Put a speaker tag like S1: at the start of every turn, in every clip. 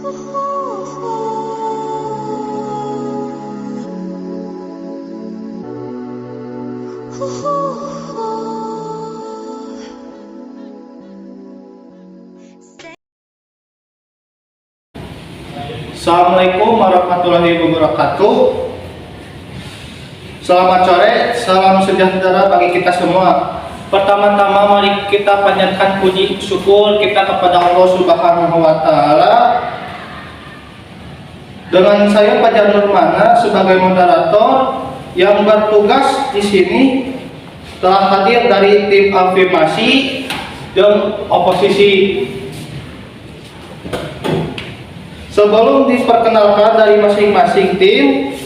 S1: Assalamualaikum warahmatullahi wabarakatuh. Selamat sore, salam sejahtera bagi kita semua. Pertama-tama mari kita panjatkan puji syukur kita kepada Allah Subhanahu wa taala. Dengan saya Fajar Nurmana sebagai moderator yang bertugas di sini telah hadir dari tim afirmasi dan oposisi. Sebelum diperkenalkan dari masing-masing tim,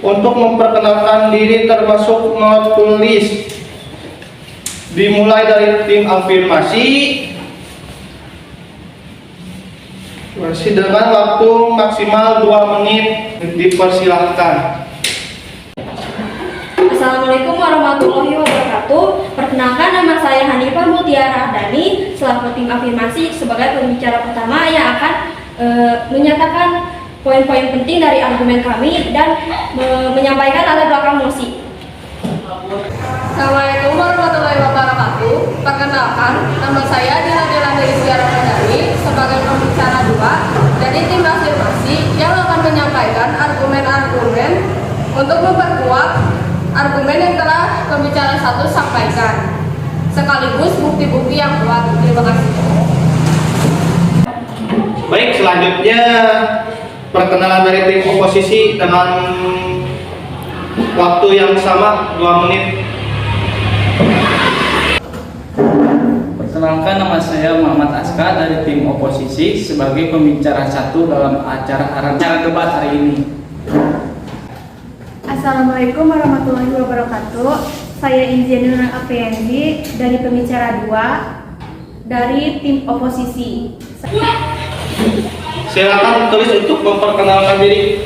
S1: untuk memperkenalkan diri termasuk menulis, dimulai dari tim afirmasi. Masih dengan waktu maksimal 2 menit, dipersilahkan.
S2: Assalamualaikum warahmatullahi wabarakatuh. Perkenalkan, nama saya Hanifah Mutiara Ardani selaku tim afirmasi sebagai pembicara pertama yang akan menyatakan poin-poin penting dari argumen kami dan menyampaikan latar belakang mosi.
S3: Assalamualaikum warahmatullahi wabarakatuh. Perkenalkan, nama saya Dina Delanda Isyara Ardani sebagai pembicara 2 dari tim afirmasi yang akan menyampaikan argumen-argumen untuk memperkuat argumen yang telah pembicara 1 sampaikan, sekaligus bukti-bukti yang kuat. Terima kasih.
S1: Baik, selanjutnya perkenalan dari tim oposisi dengan waktu yang sama 2 menit.
S4: Perkenalkan, nama saya Muhammad Aska dari tim oposisi sebagai pembicara 1 dalam acara debat hari ini.
S5: Assalamualaikum warahmatullahi wabarakatuh. Saya Insinyur Apriandi dari pembicara 2 dari tim oposisi.
S1: Silakan tulis untuk memperkenalkan diri.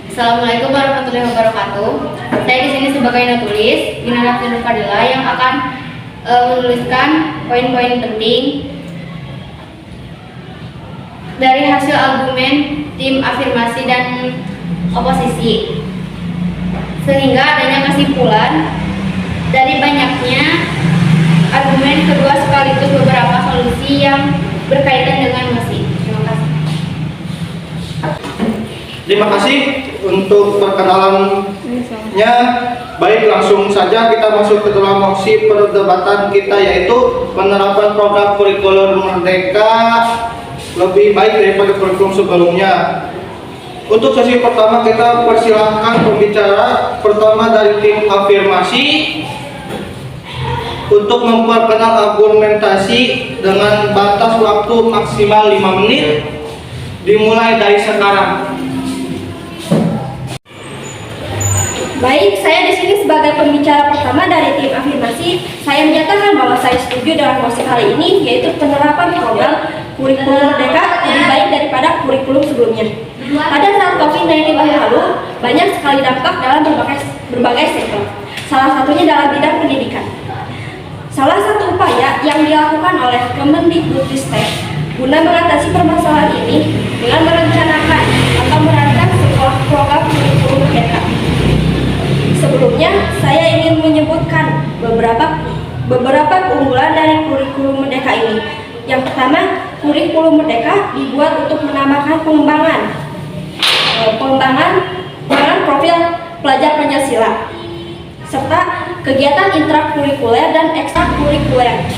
S6: Assalamualaikum warahmatullahi wabarakatuh. Saya di sini sebagai penulis Dina Nur Fadila yang akan menuliskan poin-poin penting dari hasil argumen tim afirmasi dan oposisi, sehingga adanya kesimpulan dari banyaknya argumen kedua sekaligus beberapa solusi yang berkaitan dengan mosi. Terima kasih.
S1: Terima kasih untuk perkenalannya. Baik, langsung saja kita masuk ke dalam mosi perdebatan kita, yaitu penerapan program kurikulum Merdeka lebih baik daripada kurikulum sebelumnya. Untuk sesi pertama kita persilahkan pembicara pertama dari tim afirmasi untuk memperkenal argumentasi dengan batas waktu maksimal 5 menit, dimulai dari sekarang.
S2: Baik, saya di sini sebagai pembicara pertama dari tim afirmasi. Saya menyatakan bahwa saya setuju dengan mosi kali ini, yaitu penerapan program kurikulum Merdeka lebih baik daripada kurikulum sebelumnya. Pada saat COVID-19 lalu, banyak sekali dampak dalam berbagai sektor. Salah satunya dalam bidang pendidikan. Salah satu upaya yang dilakukan oleh Kemendikbudristek guna mengatasi permasalahan ini dengan merencanakan atau merancang sebuah program kurikulum Merdeka. Sebelumnya, saya ingin menyebutkan beberapa keunggulan dari kurikulum Merdeka ini. Yang pertama, kurikulum Merdeka dibuat untuk menambahkan pengembangan profil pelajar Pancasila, serta kegiatan intrakurikuler dan ekstrakurikuler.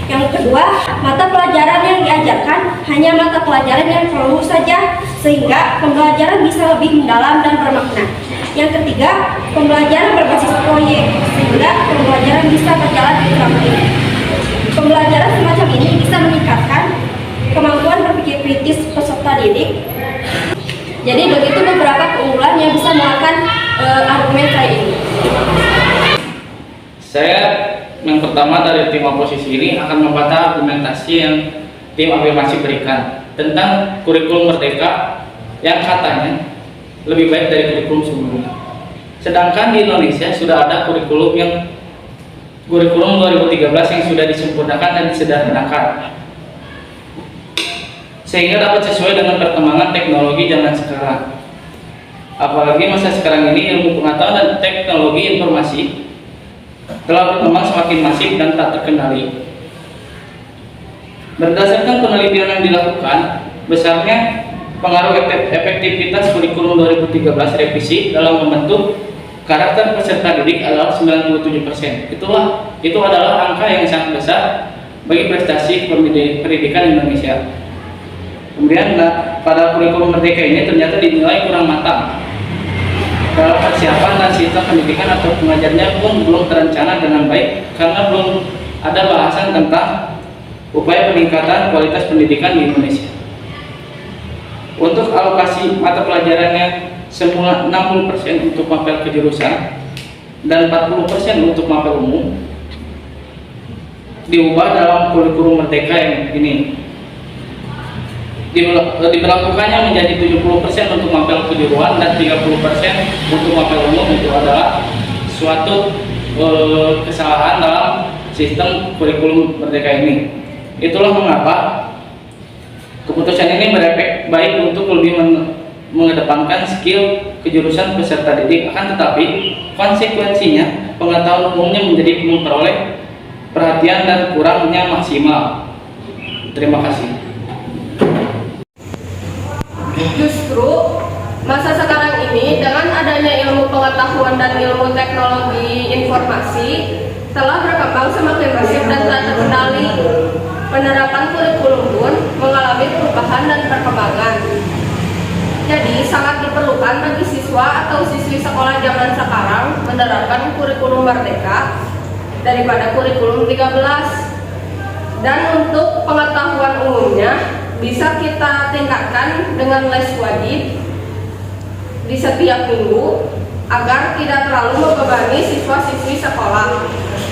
S2: Yang kedua, mata pelajaran yang diajarkan hanya mata pelajaran yang perlu saja, sehingga pembelajaran bisa lebih mendalam dan bermakna. Yang ketiga, pembelajaran berbasis proyek, sehingga pembelajaran bisa berjalan interaktif. Pembelajaran semacam ini bisa meningkatkan kemampuan berpikir kritis peserta didik. Jadi begitu beberapa keunggulan yang bisa melakukan argumen saya ini.
S4: Saya yang pertama dari tim oposisi ini akan membantah argumentasi yang tim afirmasi berikan tentang kurikulum Merdeka yang katanya lebih baik dari kurikulum sebelumnya. Sedangkan di Indonesia sudah ada kurikulum 2013 yang sudah disempurnakan dan disederhanakan. sehingga dapat sesuai dengan perkembangan teknologi zaman sekarang. Apalagi masa sekarang ini ilmu pengetahuan dan teknologi informasi telah berkembang semakin masif dan tak terkendali. Berdasarkan penelitian yang dilakukan, besarnya pengaruh efektivitas kurikulum 2013 revisi dalam membentuk karakter peserta didik adalah 97%. Itu adalah angka yang sangat besar bagi prestasi pendidikan Indonesia. Kemudian pada kurikulum Merdeka ini ternyata dinilai kurang matang. Dalam persiapan dan sistem pendidikan atau pengajarnya pun belum terencana dengan baik karena belum ada bahasan tentang upaya peningkatan kualitas pendidikan di Indonesia. Untuk alokasi mata pelajarannya semula 60% untuk mapel kejurusan dan 40% untuk mapel umum diubah dalam kurikulum Merdeka yang ini. Diberlakukannya menjadi 70% untuk mapel kejuruan dan 30% untuk mapel umum. Itu adalah suatu kesalahan dalam sistem kurikulum Merdeka ini. Itulah mengapa keputusan ini berefek baik untuk lebih mengedepankan skill kejurusan peserta didik, akan tetapi konsekuensinya pengetahuan umumnya menjadi memperoleh perhatian dan kurangnya maksimal. Terima kasih.
S3: Justru masa sekarang ini dengan adanya ilmu pengetahuan dan ilmu teknologi informasi telah berkembang semakin masif dan tak terkendali. Penerapan kurikulum pun mengalami perubahan dan perkembangan. Jadi sangat diperlukan bagi siswa atau siswi sekolah zaman sekarang menerapkan kurikulum Merdeka daripada kurikulum 13. Dan untuk pengetahuan umumnya bisa kita tingkatkan dengan les wajib di setiap minggu agar tidak terlalu membebani siswa-siswi sekolah.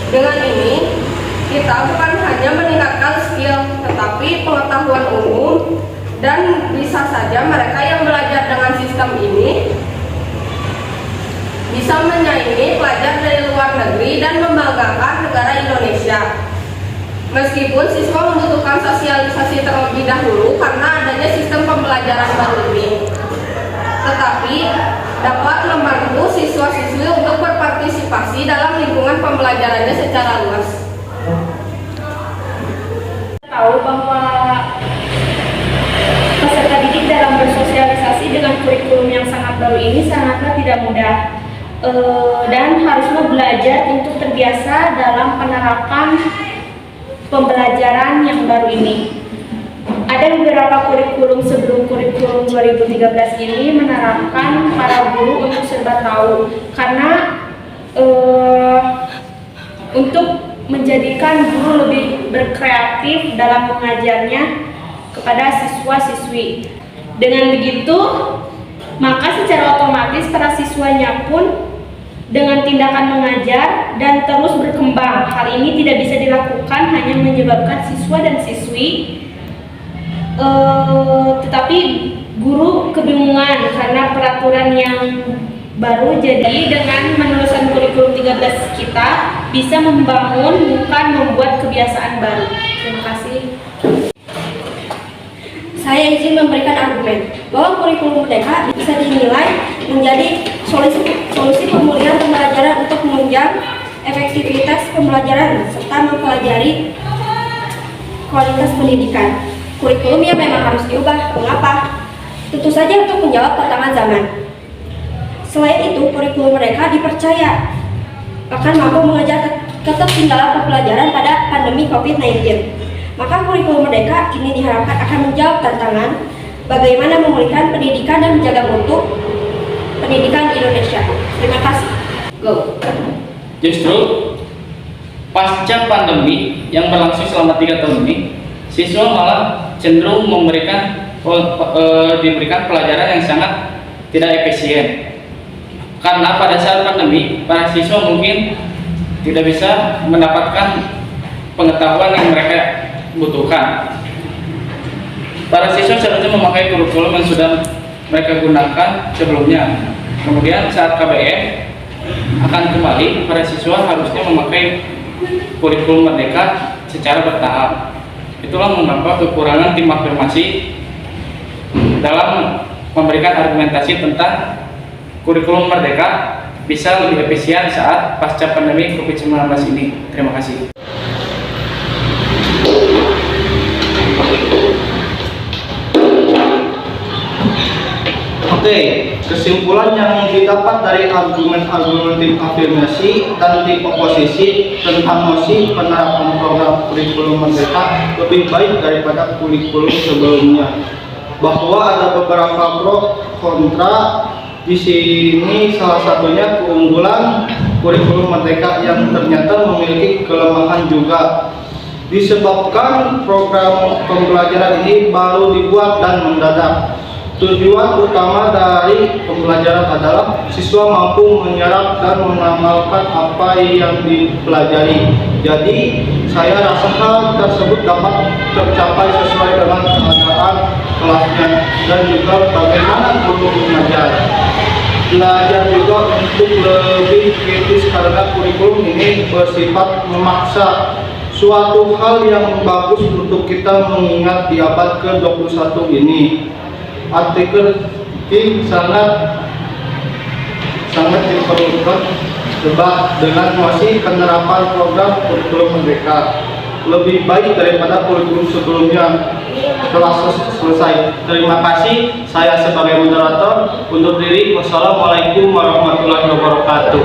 S3: Dengan ini kita bukan hanya meningkatkan skill tetapi pengetahuan umum, dan bisa saja mereka yang belajar dengan sistem ini bisa menyaingi pelajar dari luar negeri dan membanggakan negara Indonesia. Meskipun siswa membutuhkan sosialisasi terlebih dahulu karena adanya sistem pembelajaran baru ini, tetapi dapat membantu siswa-siswi untuk berpartisipasi dalam lingkungan pembelajarannya secara luas.
S2: Tahu bahwa peserta didik dalam bersosialisasi dengan kurikulum yang sangat baru ini sangatlah tidak mudah, dan harusnya belajar untuk terbiasa dalam penerapan pembelajaran yang baru ini. Ada beberapa kurikulum sebelum kurikulum 2013 ini menerapkan para guru untuk serba tahu, karena untuk menjadikan guru lebih berkreatif dalam mengajarnya kepada siswa-siswi. Dengan begitu, maka secara otomatis para siswanya pun dengan tindakan mengajar dan terus berkembang. Hal ini tidak bisa dilakukan hanya menyebabkan siswa dan siswi, tetapi guru kebingungan karena peraturan yang baru. Jadi dengan meneruskan kurikulum 13 kita bisa membangun bukan membuat kebiasaan baru. Terima kasih. Saya izin memberikan argumen bahwa kurikulum Merdeka bisa dinilai menjadi solusi pemulihan pembelajaran untuk menunjang efektivitas pembelajaran serta mempelajari kualitas pendidikan. Kurikulumnya memang harus diubah. Mengapa? Tentu saja untuk menjawab tantangan zaman. Selain itu, kurikulum Merdeka dipercaya akan mampu mengejar ketertinggalan pembelajaran pada pandemi COVID-19. Maka kurikulum Merdeka ini diharapkan akan menjawab tantangan bagaimana memulihkan pendidikan dan menjaga mutu pendidikan di Indonesia. Terima kasih. Go.
S4: Justru pasca pandemi yang berlangsung selama 3 tahun ini, siswa malah cenderung diberikan pelajaran yang sangat tidak efisien. Karena pada saat pandemi, para siswa mungkin tidak bisa mendapatkan pengetahuan yang mereka butuhkan. Para siswa seharusnya memakai kurikulum yang sudah mereka gunakan sebelumnya. Kemudian saat KBM akan kembali, para siswa harusnya memakai kurikulum Merdeka secara bertahap. Itulah mengapa kekurangan tim afirmasi dalam memberikan argumentasi tentang kurikulum merdeka bisa lebih efisien saat pasca pandemi COVID-19 ini. Terima kasih.
S1: Oke, kesimpulan yang didapat dari argumen-argumen tim afirmasi dan tim oposisi tentang mosi penerapan program kurikulum merdeka lebih baik daripada kurikulum sebelumnya. Bahwa ada beberapa pro kontra di sini, salah satunya keunggulan kurikulum merdeka yang ternyata memiliki kelemahan juga. Disebabkan program pembelajaran ini baru dibuat dan mendadak. Tujuan utama dari pembelajaran adalah siswa mampu menyerap dan mengamalkan apa yang dipelajari. Jadi, saya rasa hal tersebut dapat tercapai sesuai dengan keadaan kelasnya dan juga bagaimana guru mengajar. Belajar juga untuk lebih kritis karena kurikulum ini bersifat memaksa, suatu hal yang bagus untuk kita mengingat di abad ke-21 ini. Artikel ini sangat diperlukan debat dengan mosi penerapan program kurikulum merdeka lebih baik daripada kurikulum sebelumnya telah selesai. Terima kasih. Saya sebagai moderator undur diri. Wassalamualaikum warahmatullahi wabarakatuh.